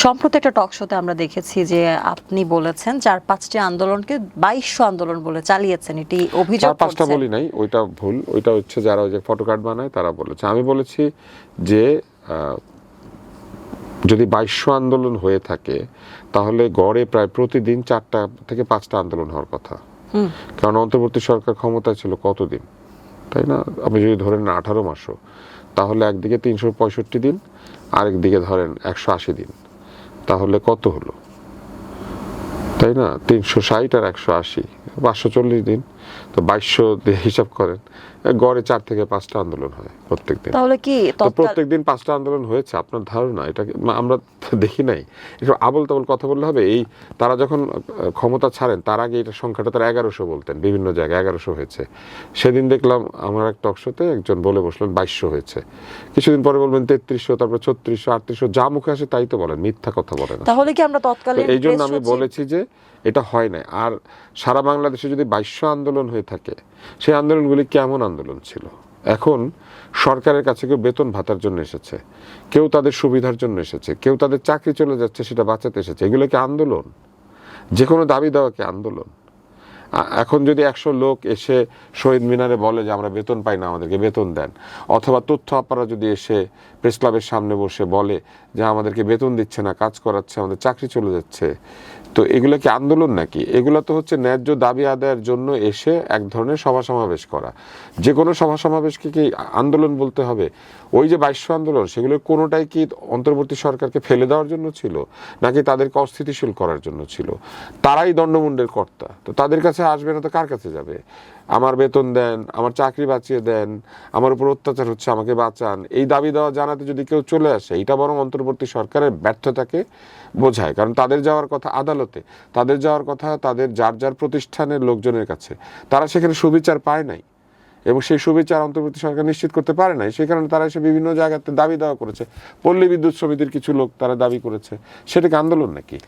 সম্প্রতি একটা টক শোতে আমরা দেখেছি যে আপনি বলেছেন 4-5টি আন্দোলনকে 2200 আন্দোলন বলে চালিয়েছেন, এটি অভিযোগ 4-5টা করছেন। বলি নাই, ওইটা ভুল। ওইটা হচ্ছে যারা ওই যে ফটো কার্ড বানায় তারা বলেছে। আমি বলেছি যে যদি 2200 আন্দোলন হয়ে থাকে তাহলে গড়ে প্রায় প্রতিদিন 4টা থেকে 5টা আন্দোলন হওয়ার কথা। কারণ অন্তর্বর্তী সরকার ক্ষমতায় ছিল কতদিন, তাই না? আপনি যদি ধরেন 18 মাসও, তাহলে একদিকে 365 দিন, আরেকদিকে ধরেন 180 দিন, তাহলে কত হলো, তাই না? 360 আর 180, 540 দিন। তো 2200 দিয়ে হিসাব করেন, গড়ে 4 থেকে 5টা আন্দোলন হয় প্রত্যেকদিন। তাহলে কি তো প্রত্যেকদিন 5টা আন্দোলন হয়েছে, আপনার ধারণা এটা আমরা দেখি নাই? এসব আবল তাবল কথা বললে হবে? এই তারা যখন ক্ষমতা ছাড়েন তার আগে এটা সংখ্যাটা তারা 1100 বলতেন, বিভিন্ন জায়গায় 1100 হয়েছে। সেদিন দেখলাম আমার এক টকশোতে একজন বলে বসলেন 2200 হয়েছে, কিছুদিন পরে বলবেন 3300, তারপর 3600, 3800, যা মুখে আসে তাই তো বলেন, মিথ্যা কথা বলেন। তাহলে কি আমরা তৎকালীন এই জন্য আমি বলেছি যে এটা হয় না। আর সারা বাংলাদেশে যদি 2200 আন্দোলন হয়ে থাকে, সেই আন্দোলনগুলি কেমন আন্দোলন ছিল? এখন সরকারের কাছে কেউ বেতন ভাতার জন্য এসেছে, কেউ তাদের সুবিধার জন্য এসেছে, কেউ তাদের চাকরি চলে যাচ্ছে সেটা বাঁচাতে এসেছে। এগুলো কি আন্দোলন? যে কোনো দাবি দেওয়া কি আন্দোলন? এখন যদি 100 লোক এসে শহীদ মিনারে বলে যে আমরা বেতন পাই না, আমাদেরকে বেতন দেন, অথবা তথ্য আপারা যদি এসে প্রেস ক্লাবের সামনে বসে বলে যে আমাদেরকে বেতন দিচ্ছে না, কাজ করাচ্ছে, আমাদের চাকরি চলে যাচ্ছে, তো এগুলো কি আন্দোলন নাকি? এগুলো তো হচ্ছে ন্যায্য দাবি আদায়ের জন্য এসে এক ধরনের সভা সমাবেশ করা। যে কোনো সভা সমাবেশকে কি আন্দোলন বলতে হবে? ওই যে 2200 আন্দোলন, সেগুলোর কোনোটাই কি অন্তর্বর্তী সরকারকে ফেলে দেওয়ার জন্য ছিল, নাকি তাদেরকে অস্থিতিশীল করার জন্য ছিল? তারাই দণ্ডমুণ্ডের কর্তা, তো তাদের কাছে আসবে না তো কার কাছে যাবে? আমার বেতন দেন, আমার চাকরি বাঁচিয়ে দেন, আমার উপর অত্যাচার হচ্ছে, আমাকে বাঁচান, এই দাবি দেওয়া জানাতে যদি কেউ চলে আসে, এটা বরং অন্তর্বর্তী সরকারের ব্যর্থতাকে বোঝায়। কারণ তাদের যাওয়ার কথা আদালতে, তাদের যাওয়ার কথা তাদের যার যার প্রতিষ্ঠানের লোকজনের কাছে, তারা সেখানে সুবিচার পায় নাই, এবং সেই সুবিচার অন্তর্বর্তী সরকার নিশ্চিত করতে পারে নাই। সেই কারণে তারা এসে বিভিন্ন জায়গাতে দাবি দেওয়া করেছে। পল্লী বিদ্যুৎ সমিতির কিছু লোক তারা দাবি করেছে, সেটাকে আন্দোলন নাকি?